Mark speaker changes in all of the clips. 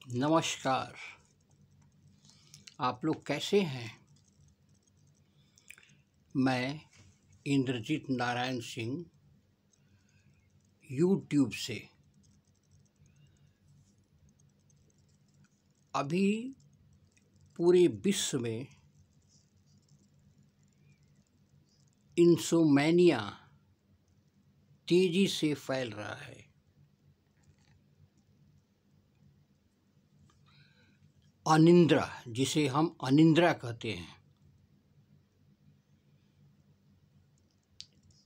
Speaker 1: नमस्कार। आप लोग कैसे हैं? मैं इंद्रजीत नारायण सिंह यूट्यूब से अभी पूरे विश्व में इंसोमेनिया तेजी से फैल रहा है। अनिद्रा, जिसे हम अनिद्रा कहते हैं,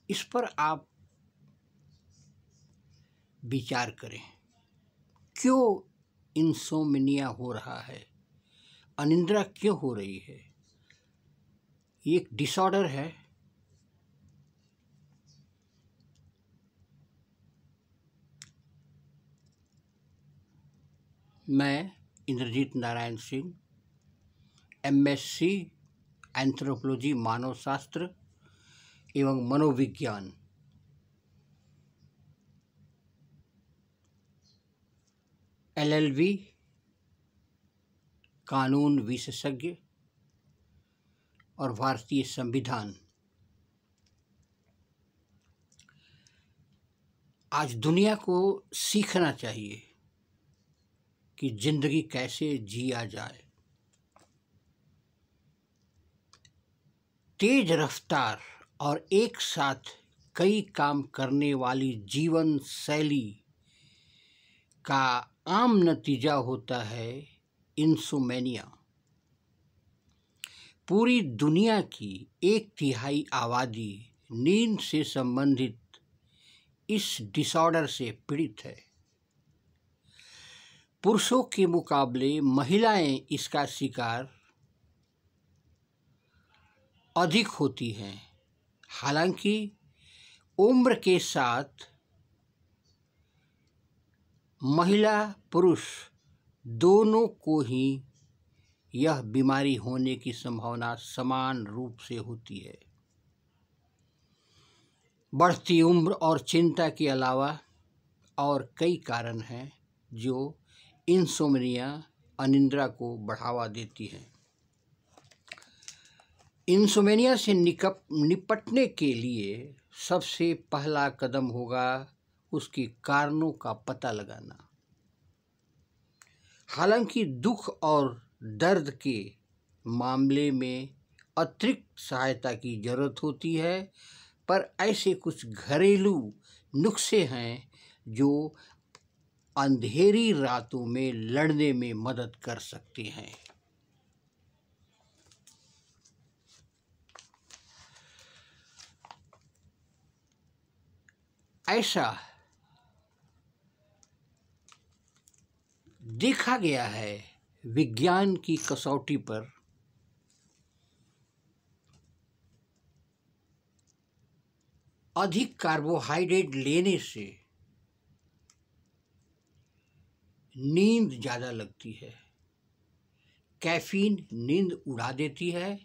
Speaker 1: इस पर आप विचार करें। क्यों इंसोमेनिया हो रहा है? अनिद्रा क्यों हो रही है? ये एक डिसऑर्डर है। मैं इंद्रजीत नारायण सिंह MSc एंथ्रोपोलॉजी मानव शास्त्र एवं मनोविज्ञान LLB कानून विशेषज्ञ और भारतीय संविधान। आज दुनिया को सीखना चाहिए कि जिंदगी कैसे जिया जाए। तेज रफ्तार और एक साथ कई काम करने वाली जीवन शैली का आम नतीजा होता है इंसोमेनिया। पूरी दुनिया की 1/3 आबादी नींद से संबंधित इस डिसऑर्डर से पीड़ित है। पुरुषों के मुकाबले महिलाएं इसका शिकार अधिक होती हैं। हालांकि उम्र के साथ महिला पुरुष दोनों को ही यह बीमारी होने की संभावना समान रूप से होती है। बढ़ती उम्र और चिंता के अलावा और कई कारण हैं जो इंसोम्निया अनिद्रा को बढ़ावा देती हैं। इंसोम्निया से निपटने के लिए सबसे पहला कदम होगा उसके कारणों का पता लगाना। हालांकि दुख और दर्द के मामले में अतिरिक्त सहायता की जरूरत होती है, पर ऐसे कुछ घरेलू नुस्खे हैं जो अंधेरी रातों में लड़ने में मदद कर सकते हैं। ऐसा देखा गया है विज्ञान की कसौटी पर अधिक कार्बोहाइड्रेट लेने से नींद ज़्यादा लगती है। कैफीन नींद उड़ा देती है,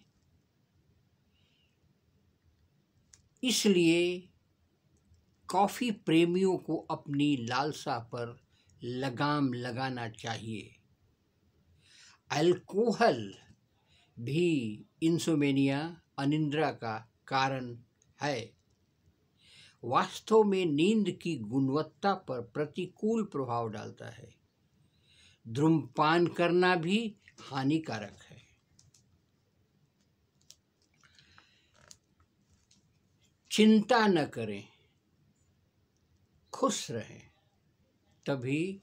Speaker 1: इसलिए कॉफ़ी प्रेमियों को अपनी लालसा पर लगाम लगाना चाहिए। अल्कोहल भी इंसोमेनिया अनिद्रा का कारण है। वास्तव में नींद की गुणवत्ता पर प्रतिकूल प्रभाव डालता है। धूम्रपान करना भी हानिकारक है। चिंता न करें, खुश रहें, तभी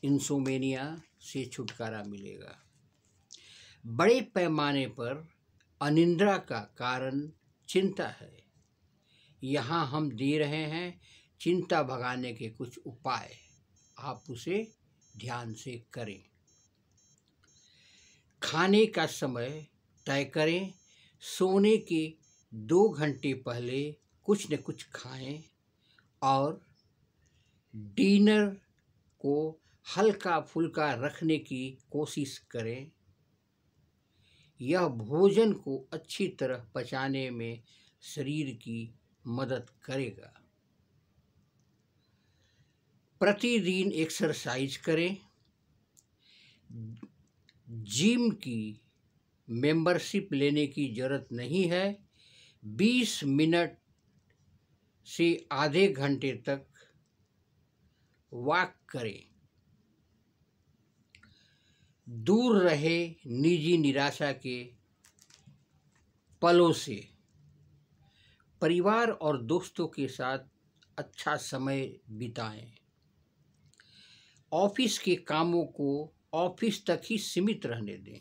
Speaker 1: इंसोमेनिया से छुटकारा मिलेगा। बड़े पैमाने पर अनिद्रा का कारण चिंता है। यहाँ हम दे रहे हैं चिंता भगाने के कुछ उपाय, आप उसे ध्यान से करें। खाने का समय तय करें। सोने के 2 घंटे पहले कुछ न कुछ खाएं और डिनर को हल्का फुल्का रखने की कोशिश करें। यह भोजन को अच्छी तरह पचाने में शरीर की मदद करेगा। प्रतिदिन एक्सरसाइज करें। जिम की मेंबरशिप लेने की ज़रूरत नहीं है। 20 मिनट से आधे घंटे तक वॉक करें। दूर रहे निजी निराशा के पलों से। परिवार और दोस्तों के साथ अच्छा समय बिताएं। ऑफिस के कामों को ऑफिस तक ही सीमित रहने दें।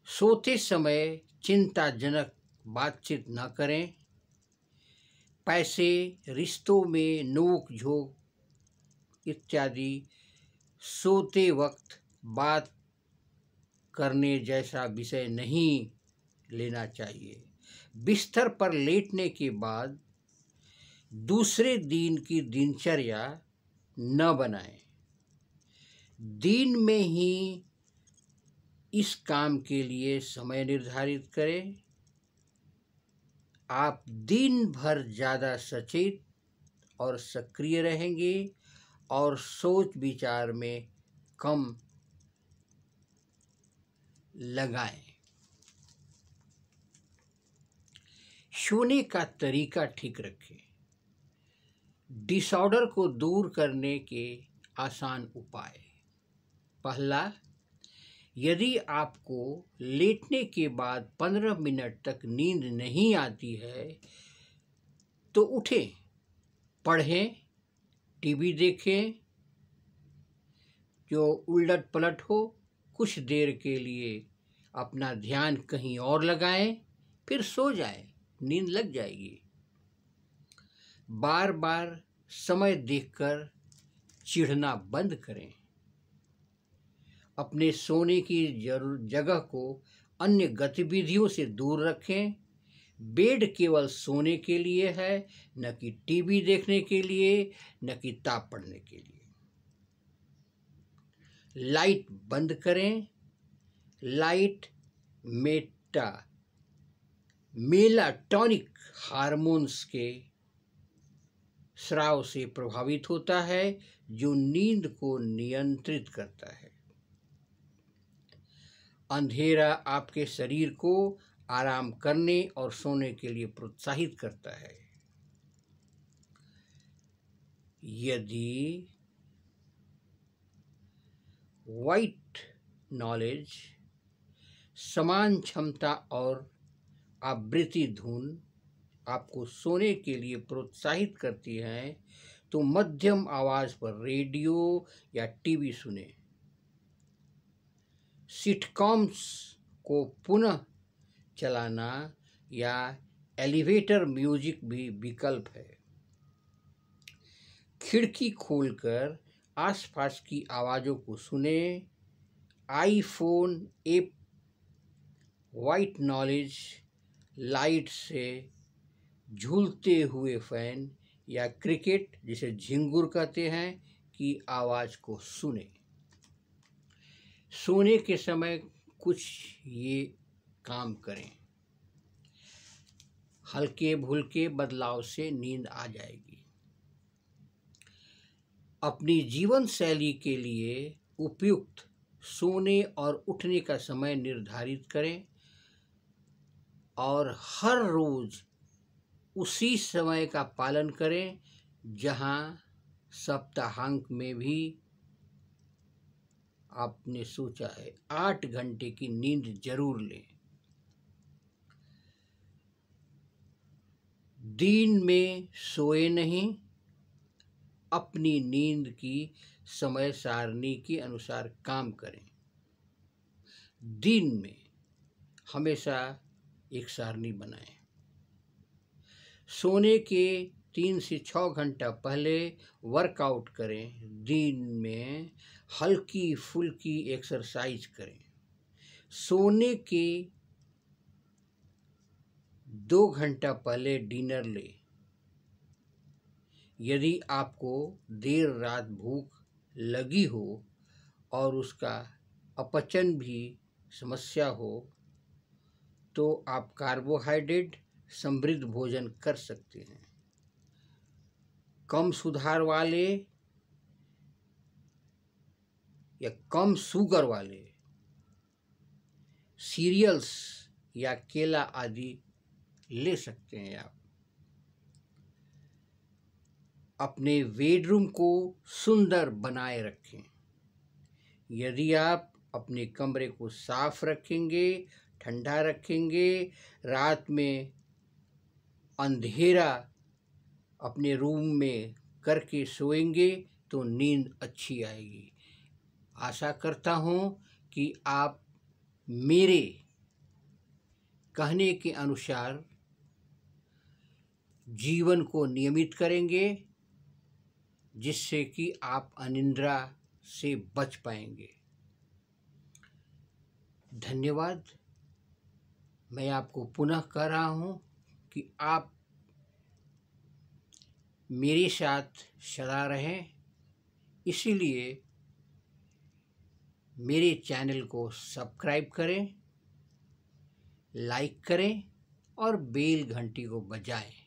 Speaker 1: सोते समय चिंताजनक बातचीत न करें। पैसे, रिश्तों में नोक झोंक इत्यादि सोते वक्त बात करने जैसा विषय नहीं लेना चाहिए। बिस्तर पर लेटने के बाद दूसरे दिन की दिनचर्या न बनाएं। दिन में ही इस काम के लिए समय निर्धारित करें। आप दिन भर ज़्यादा सचेत और सक्रिय रहेंगे और सोच विचार में कम लगाएं। सोने का तरीका ठीक रखें। डिसऑर्डर को दूर करने के आसान उपाय। पहला, यदि आपको लेटने के बाद 15 मिनट तक नींद नहीं आती है तो उठें, पढ़ें, टीवी देखें जो उलट पलट हो, कुछ देर के लिए अपना ध्यान कहीं और लगाएं, फिर सो जाएं, नींद लग जाएगी। बार बार समय देखकर चिढ़ना बंद करें। अपने सोने की जगह को अन्य गतिविधियों से दूर रखें। बेड केवल सोने के लिए है, न कि टीवी देखने के लिए, न किताब पढ़ने के लिए। लाइट बंद करें। लाइट मेलाटोनिक हार्मोन्स के स्राव से प्रभावित होता है, जो नींद को नियंत्रित करता है। अंधेरा आपके शरीर को आराम करने और सोने के लिए प्रोत्साहित करता है। यदि व्हाइट नॉलेज, समान क्षमता और आवृत्ति धुन आपको सोने के लिए प्रोत्साहित करती हैं, तो मध्यम आवाज़ पर रेडियो या टीवी सुने। सिटकॉम्स को पुनः चलाना या एलिवेटर म्यूजिक भी विकल्प है। खिड़की खोलकर आसपास की आवाज़ों को सुने। IPhone app white knowledge light से झूलते हुए फैन या क्रिकेट, जिसे झिंगुर कहते हैं, की आवाज़ को सुने। सोने के समय कुछ ये काम करें, हल्के फुल्के बदलाव से नींद आ जाएगी। अपनी जीवन शैली के लिए उपयुक्त सोने और उठने का समय निर्धारित करें और हर रोज उसी समय का पालन करें। जहां सप्ताहांत में भी आपने सोचा है 8 घंटे की नींद जरूर लें। दिन में सोए नहीं, अपनी नींद की समय सारणी के अनुसार काम करें। दिन में हमेशा एक सारणी बनाएं। सोने के 3 से 6 घंटा पहले वर्कआउट करें। दिन में हल्की फुल्की एक्सरसाइज करें। सोने के 2 घंटा पहले डिनर लें। यदि आपको देर रात भूख लगी हो और उसका अपचन भी समस्या हो, तो आप कार्बोहाइड्रेट समृद्ध भोजन कर सकते हैं। कम सुधार वाले या कम शुगर वाले सीरियल्स या केला आदि ले सकते हैं आप। अपने बेडरूम को सुंदर बनाए रखें। यदि आप अपने कमरे को साफ रखेंगे, ठंडा रखेंगे, रात में अंधेरा अपने रूम में करके सोएंगे तो नींद अच्छी आएगी। आशा करता हूँ कि आप मेरे कहने के अनुसार जीवन को नियमित करेंगे, जिससे कि आप अनिद्रा से बच पाएंगे। धन्यवाद। मैं आपको पुनः कह रहा हूँ कि आप मेरे साथ सदा रहें, इसीलिए मेरे चैनल को सब्सक्राइब करें, लाइक करें और बेल घंटी को बजाएं।